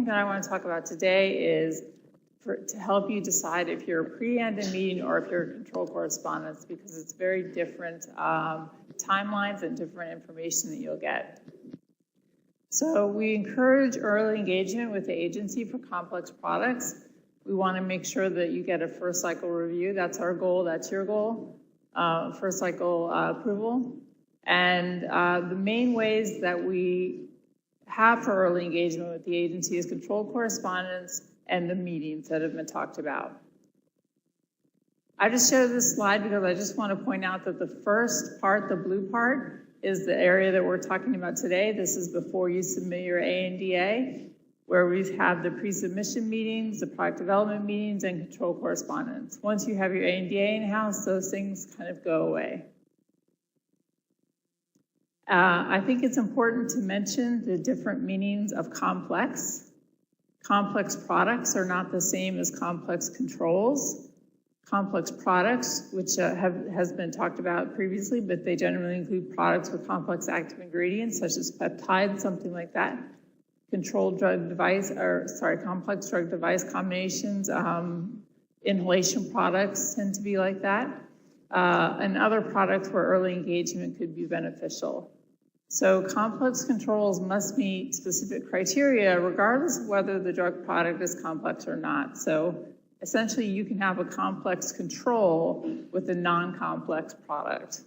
thing that I want to talk about today is to help you decide if you're a pre-ANDA meeting or if you're a control correspondence, because it's very different timelines and different information that you'll get. So we encourage early engagement with the agency for complex products. We want to make sure that you get a first cycle review. That's our goal, that's your goal, first cycle approval. And the main ways that we have for early engagement with the agency is controlled correspondence and the meetings that have been talked about. I just showed this slide because I just want to point out that the first part, the blue part, is the area that we're talking about today. This is before you submit your ANDA, where we have the pre-submission meetings, the product development meetings, and control correspondence. Once you have your ANDA in-house, those things kind of go away. I think it's important to mention the different meanings of complex. Complex products are not the same as complex controls. Complex products, which has been talked about previously, but they generally include products with complex active ingredients, such as peptides, something like that. Controlled drug device, complex drug device combinations, inhalation products tend to be like that. And other products where early engagement could be beneficial. So complex controls must meet specific criteria regardless of whether the drug product is complex or not. So essentially you can have a complex control with a non-complex product.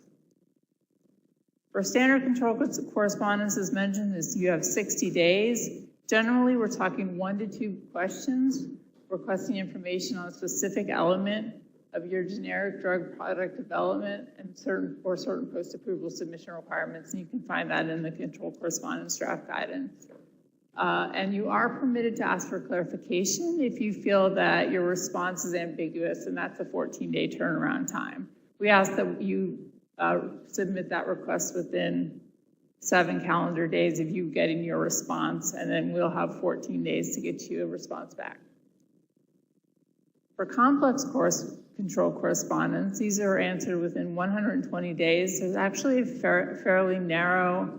For standard control correspondence, as mentioned, is you have 60 days. Generally, we're talking 1 to 2 questions requesting information on a specific element of your generic drug product development and certain post-approval submission requirements, and you can find that in the control correspondence draft guidance. And you are permitted to ask for clarification if you feel that your response is ambiguous, and that's a 14-day turnaround time. We ask that you submit that request within 7 calendar days of you getting your response, and then we'll have 14 days to get you a response back. For complex control correspondence, these are answered within 120 days. There's actually a fairly narrow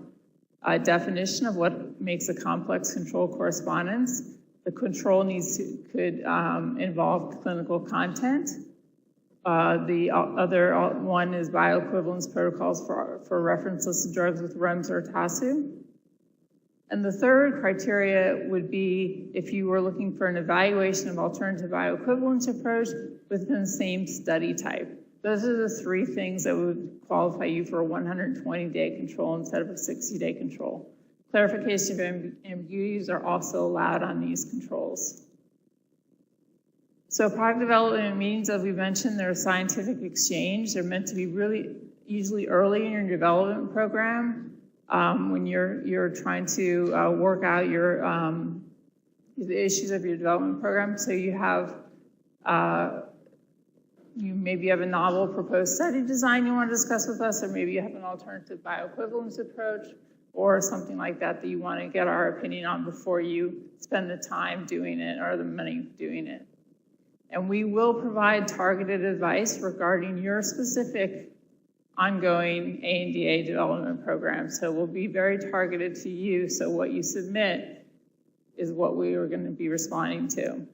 definition of what makes a complex control correspondence. The control could involve clinical content. The other one is bioequivalence protocols for reference listed drugs with REMS or TASU. And the third criteria would be if you were looking for an evaluation of alternative bioequivalence approach within the same study type. Those are the 3 things that would qualify you for a 120-day control instead of a 60-day control. Clarification of ambiguities are also allowed on these controls. So product development meetings, as we mentioned, they're a scientific exchange. They're meant to be really usually early in your development program. When you're trying to work out the issues of your development program. So you have, you maybe have a novel proposed study design you want to discuss with us, or maybe you have an alternative bioequivalence approach, or something like that that you want to get our opinion on before you spend the time doing it or the money doing it. And we will provide targeted advice regarding your specific ongoing ANDA development program. So we'll be very targeted to you, so what you submit is what we are going to be responding to.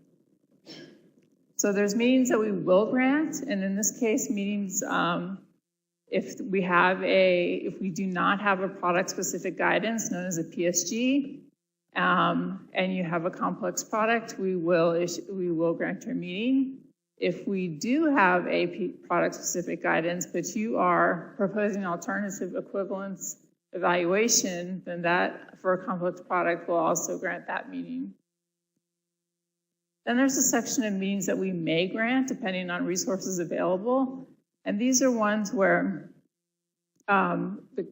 So there's meetings that we will grant, and in this case, meetings, if we do not have a product-specific guidance known as a PSG, and you have a complex product, we will grant your meeting. If we do have a product-specific guidance, but you are proposing alternative equivalence evaluation, then that, for a complex product, will also grant that meeting. Then there's a section of meetings that we may grant, depending on resources available. And these are ones where the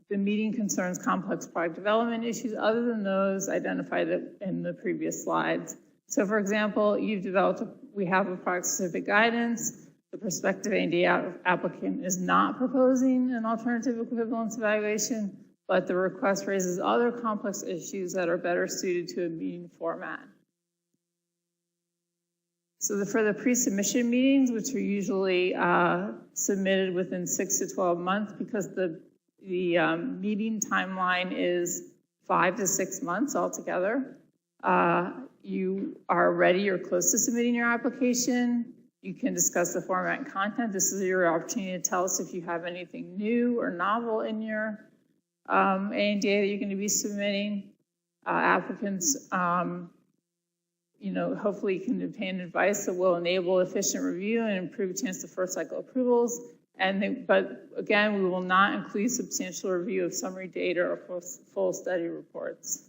meeting concerns complex product development issues other than those identified in the previous slides. So for example, we have a product-specific guidance. The prospective ANDA applicant is not proposing an alternative equivalence evaluation, but the request raises other complex issues that are better suited to a meeting format. So for the pre-submission meetings, which are usually submitted within 6 to 12 months, because the meeting timeline is 5 to 6 months altogether. you are ready or close to submitting your application. You can discuss the format and content. This is your opportunity to tell us if you have anything new or novel in your ANDA that you're going to be submitting. Applicants, hopefully can obtain advice that will enable efficient review and improve chance to first cycle approvals. But again, we will not include substantial review of summary data or full study reports.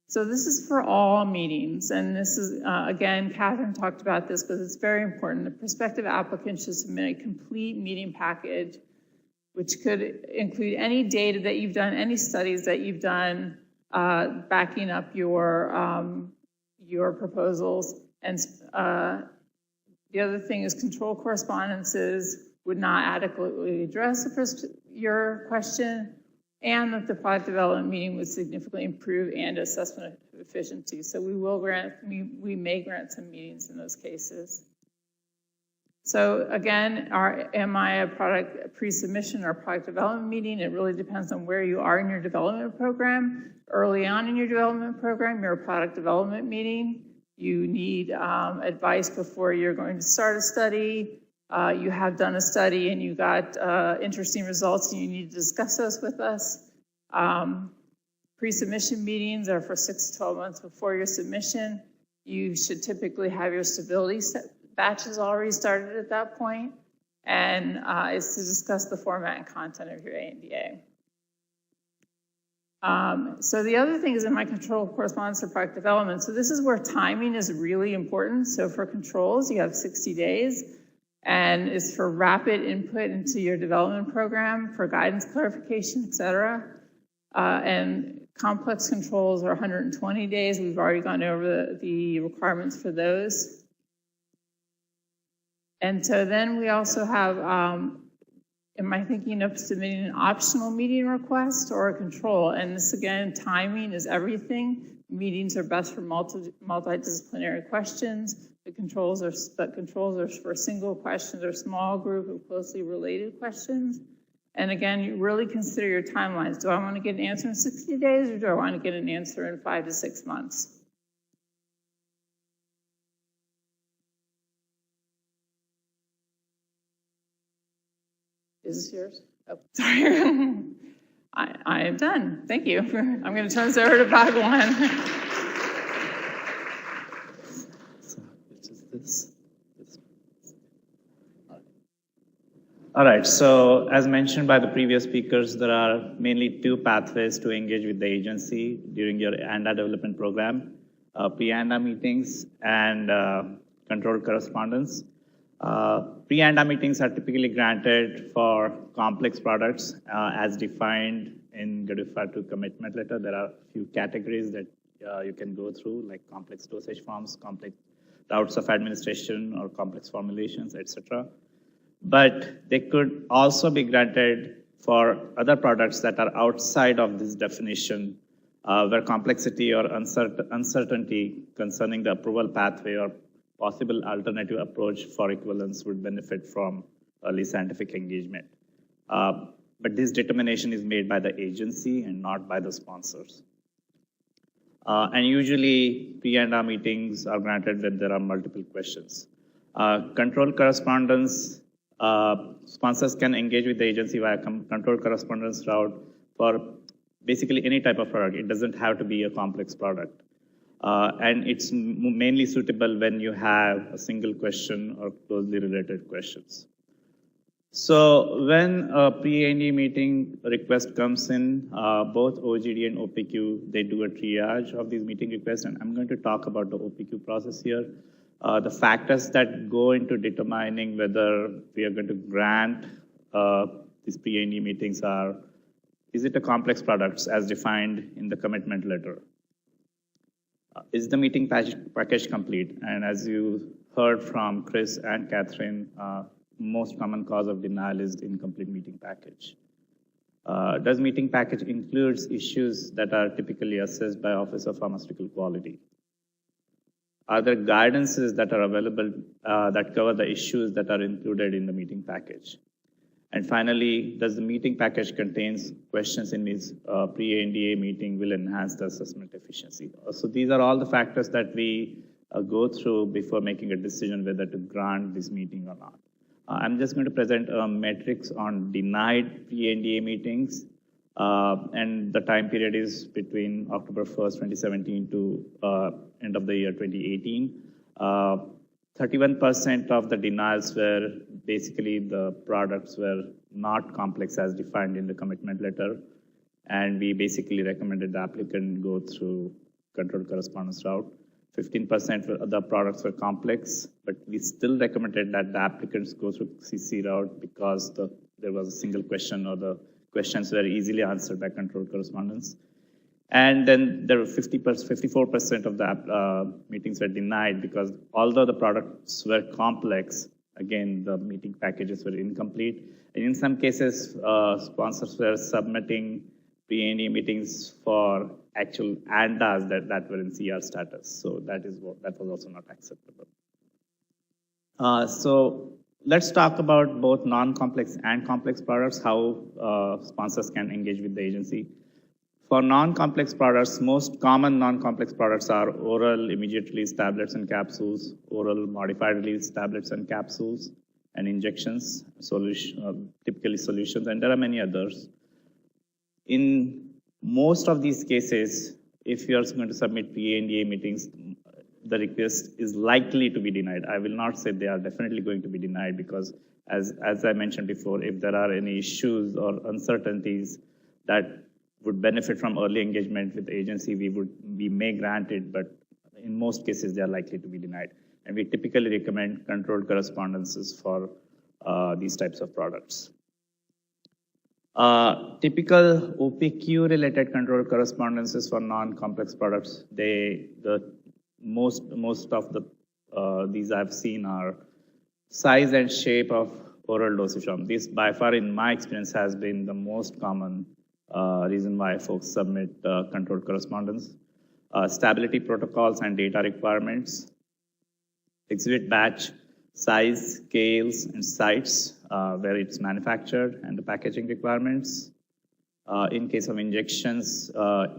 So this is for all meetings, and this is, again, Catherine talked about this, but it's very important. The prospective applicant should submit a complete meeting package, which could include any data that you've done, any studies that you've done, backing up your proposals. And the other thing is control correspondences would not adequately address your question, and that the product development meeting would significantly improve and assessment efficiency. So we may grant some meetings in those cases. So again, am I a product pre-submission or product development meeting? It really depends on where you are in your development program. Early on in your development program, you're a product development meeting. You need advice before you're going to start a study. You have done a study and you got interesting results and you need to discuss those with us. Pre-submission meetings are for 6 to 12 months before your submission. You should typically have your stability batches already started at that point, and it's to discuss the format and content of your ANDA. So the other thing is in my control correspondence for product development. So this is where timing is really important. So for controls, you have 60 days. And it's for rapid input into your development program, for guidance clarification, et cetera. And complex controls are 120 days. We've already gone over the requirements for those. And so then we also have, am I thinking of submitting an optional meeting request or a control? And this, again, timing is everything. Meetings are best for multidisciplinary questions. The controls are for single questions or small group of closely related questions. And again, you really consider your timelines. Do I want to get an answer in 60 days or do I want to get an answer in 5 to 6 months? Is this yours? Oh, sorry. I am done. Thank you. I'm going to turn this over to Bhagwan. All right, so as mentioned by the previous speakers, there are mainly 2 pathways to engage with the agency during your ANDA development program, pre-ANDA meetings and controlled correspondence. Pre-ANDA meetings are typically granted for complex products as defined in GDUFA 2 commitment letter. There are a few categories that you can go through, like complex dosage forms, complex routes of administration, or complex formulations, etc. But they could also be granted for other products that are outside of this definition, where complexity or uncertainty concerning the approval pathway or possible alternative approach for equivalence would benefit from early scientific engagement. But this determination is made by the agency and not by the sponsors. And usually, pre-ANDA meetings are granted when there are multiple questions. Controlled correspondence, sponsors can engage with the agency via controlled correspondence route for basically any type of product. It doesn't have to be a complex product. And it's mainly suitable when you have a single question or closely related questions. So when a pre-ANDA meeting request comes in, both OGD and OPQ, they do a triage of these meeting requests, and I'm going to talk about the OPQ process here. The factors that go into determining whether we are going to grant these pre-ANDA meetings are, is it a complex product as defined in the commitment letter? Is the meeting package complete? And as you heard from Chris and Catherine, most common cause of denial is incomplete meeting package. Does meeting package includes issues that are typically assessed by Office of Pharmaceutical Quality? Are there guidances that are available that cover the issues that are included in the meeting package? And finally, does the meeting package contains questions in its pre-NDA meeting will enhance the assessment efficiency? So these are all the factors that we go through before making a decision whether to grant this meeting or not. I'm just going to present metrics on denied pre-NDA meetings. And the time period is between October 1st, 2017 to end of the year 2018. 31% of the denials were basically the products were not complex as defined in the commitment letter. And we basically recommended the applicant go through controlled correspondence route. 15% of the products were complex, but we still recommended that the applicants go through CC route because there was a single question or the questions were easily answered by controlled correspondence. And then there were 54% of the meetings were denied because although the products were complex, again, the meeting packages were incomplete. And in some cases, sponsors were submitting pre-NDA meetings for actual ANDAs that were in CR status. So that was also not acceptable. So let's talk about both non-complex and complex products, how sponsors can engage with the agency. For non-complex products, most common non-complex products are oral immediate release tablets and capsules, oral modified release tablets and capsules, and injections, typically solutions, and there are many others. In most of these cases, if you are going to submit pre-NDA meetings, the request is likely to be denied. I will not say they are definitely going to be denied because, as I mentioned before, if there are any issues or uncertainties that would benefit from early engagement with the agency, we may grant it, but in most cases, they are likely to be denied. And we typically recommend controlled correspondences for these types of products. Typical OPQ-related controlled correspondences for non-complex products, most of these I've seen are size and shape of oral dosage form. This, by far, in my experience, has been the most common reason why folks submit controlled correspondence. Stability protocols and data requirements, exhibit batch, size, scales, and sites where it's manufactured, and the packaging requirements. In case of injections,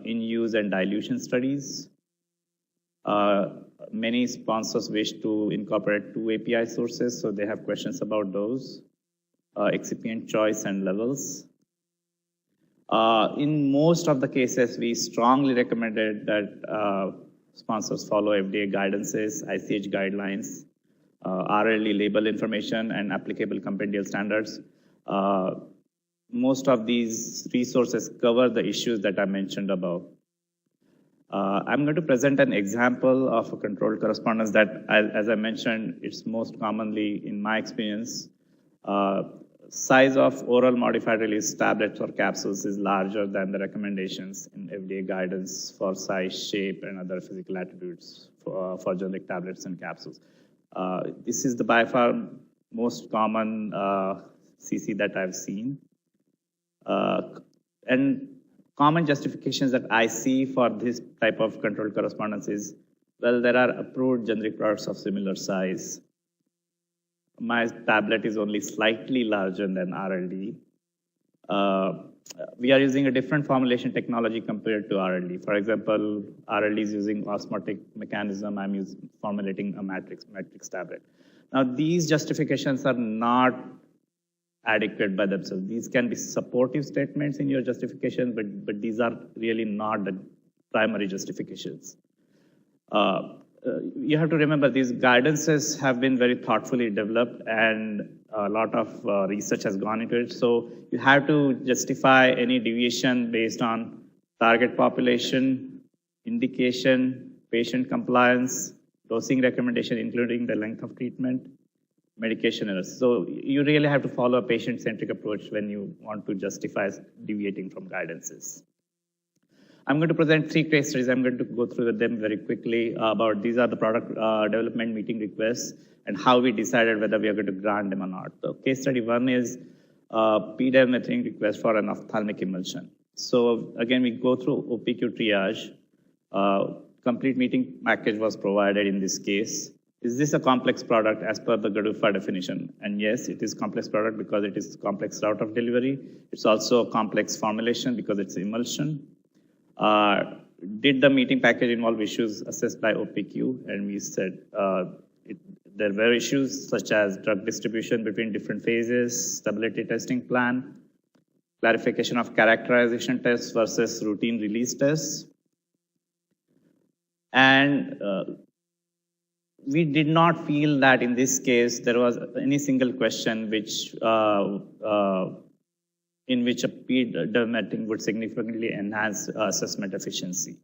in-use and dilution studies. Many sponsors wish to incorporate 2 API sources, so they have questions about those. Excipient choice and levels. In most of the cases, we strongly recommended that sponsors follow FDA guidances, ICH guidelines, RLD label information, and applicable compendial standards. Most of these resources cover the issues that I mentioned above. I'm going to present an example of a controlled correspondence that, as I mentioned, it's most commonly, in my experience, size of oral modified release tablets or capsules is larger than the recommendations in FDA guidance for size, shape, and other physical attributes for generic tablets and capsules. This is the by far most common CC that I've seen. And common justifications that I see for this type of controlled correspondence is, well, there are approved generic products of similar size. My tablet is only slightly larger than RLD. We are using a different formulation technology compared to RLD. For example, RLD is using osmotic mechanism. I'm formulating a matrix tablet. Now, these justifications are not adequate by themselves. These can be supportive statements in your justification, but these are really not the primary justifications. You have to remember these guidances have been very thoughtfully developed and a lot of research has gone into it. So you have to justify any deviation based on target population, indication, patient compliance, dosing recommendation, including the length of treatment, medication errors. So you really have to follow a patient-centric approach when you want to justify deviating from guidances. I'm going to present 3 case studies. I'm going to go through them very quickly about these are the product development meeting requests and how we decided whether we are going to grant them or not. So case study 1 is PDEV meeting request for an ophthalmic emulsion. So again, we go through OPQ triage. Complete meeting package was provided in this case. is this a complex product as per the GDUFA definition? And yes, it is complex product because it is complex route of delivery. It's also a complex formulation because it's emulsion. Did the meeting package involve issues assessed by OPQ? And we said there were issues such as drug distribution between different phases, stability testing plan, clarification of characterization tests versus routine release tests. And we did not feel that in this case there was any single question which in which a PDEV meeting would significantly enhance assessment efficiency.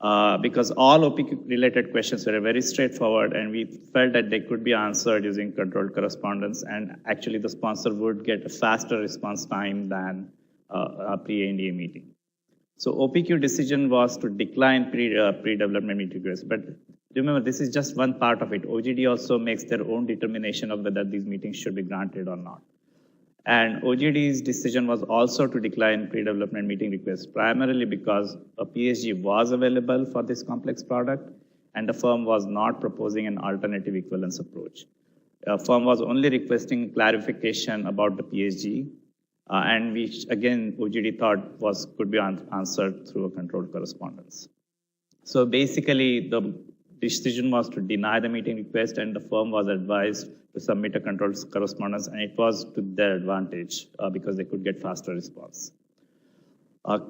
Because all OPQ related questions were very straightforward, and we felt that they could be answered using controlled correspondence, and actually the sponsor would get a faster response time than a pre-NDA meeting. So OPQ decision was to decline pre-development meeting requests, but remember, this is just one part of it. OGD also makes their own determination of whether these meetings should be granted or not. And OGD's decision was also to decline pre-development meeting requests, primarily because a PSG was available for this complex product, and the firm was not proposing an alternative equivalence approach. The firm was only requesting clarification about the PSG, and which, again, OGD thought could be answered through a controlled correspondence. So basically, the decision was to deny the meeting request, and the firm was advised to submit a controlled correspondence, and it was to their advantage because they could get faster response.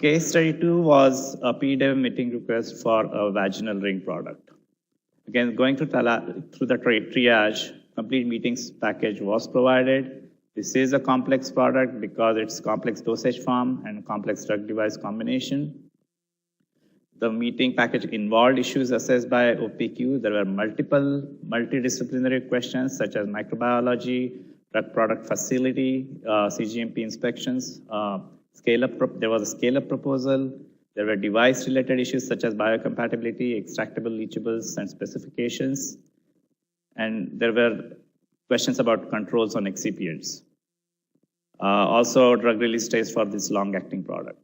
Case study 2 was a PDEV meeting request for a vaginal ring product. Again, going through the triage, complete meetings package was provided. This is a complex product because it's complex dosage form and complex drug device combination. The meeting package involved issues assessed by OPQ. There were multidisciplinary questions such as microbiology, drug product facility, CGMP inspections, there was a scale-up proposal. There were device-related issues such as biocompatibility, extractable leachables, and specifications. And there were questions about controls on excipients. Also, drug release dates for this long-acting product.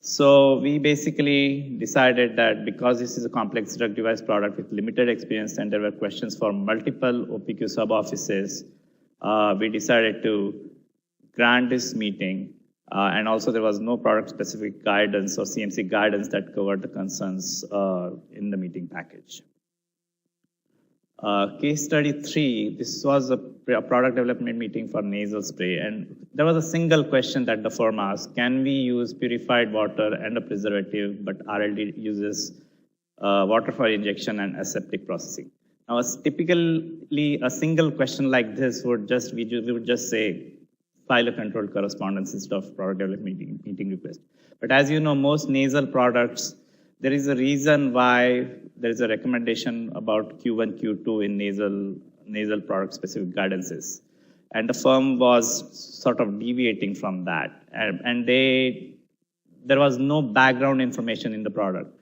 So we basically decided that because this is a complex drug device product with limited experience and there were questions for multiple OPQ sub-offices, we decided to grant this meeting. And also there was no product-specific guidance or CMC guidance that covered the concerns in the meeting package. Case study 3, this was a product development meeting for nasal spray, and there was a single question that the firm asked: can we use purified water and a preservative, but RLD uses water for injection and aseptic processing? Now, typically a single question like this we would just say, file a controlled correspondence instead of product development meeting request. But as you know, most nasal products, there is a reason why there is a recommendation about Q1, Q2 in nasal product specific guidances. And the firm was sort of deviating from that. And there was no background information in the product.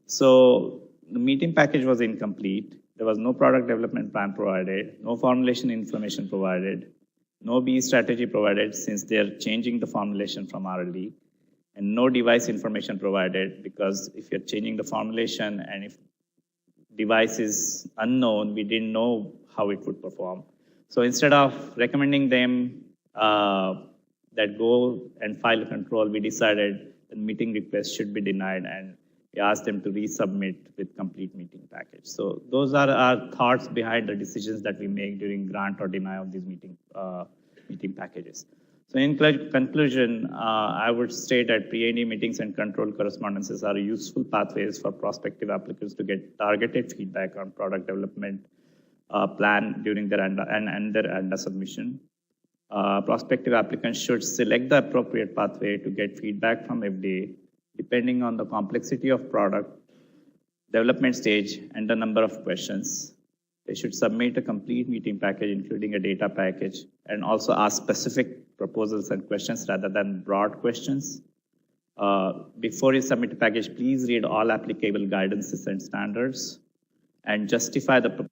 So the meeting package was incomplete. There was no product development plan provided, no formulation information provided, no BE strategy provided since they're changing the formulation from RLD, and no device information provided because if you're changing the formulation and if device is unknown, we didn't know how it would perform. So instead of recommending them that go and file a control, we decided the meeting request should be denied, and we asked them to resubmit with complete meeting package. So those are our thoughts behind the decisions that we make during grant or deny of these meeting packages. So in conclusion, I would state that pre-NDA meetings and controlled correspondences are useful pathways for prospective applicants to get targeted feedback on product development plan during their ANDA submission. Prospective applicants should select the appropriate pathway to get feedback from FDA depending on the complexity of product, development stage, and the number of questions. They should submit a complete meeting package, including a data package, and also ask specific proposals and questions rather than broad questions. Before you submit a package, please read all applicable guidances and standards and justify the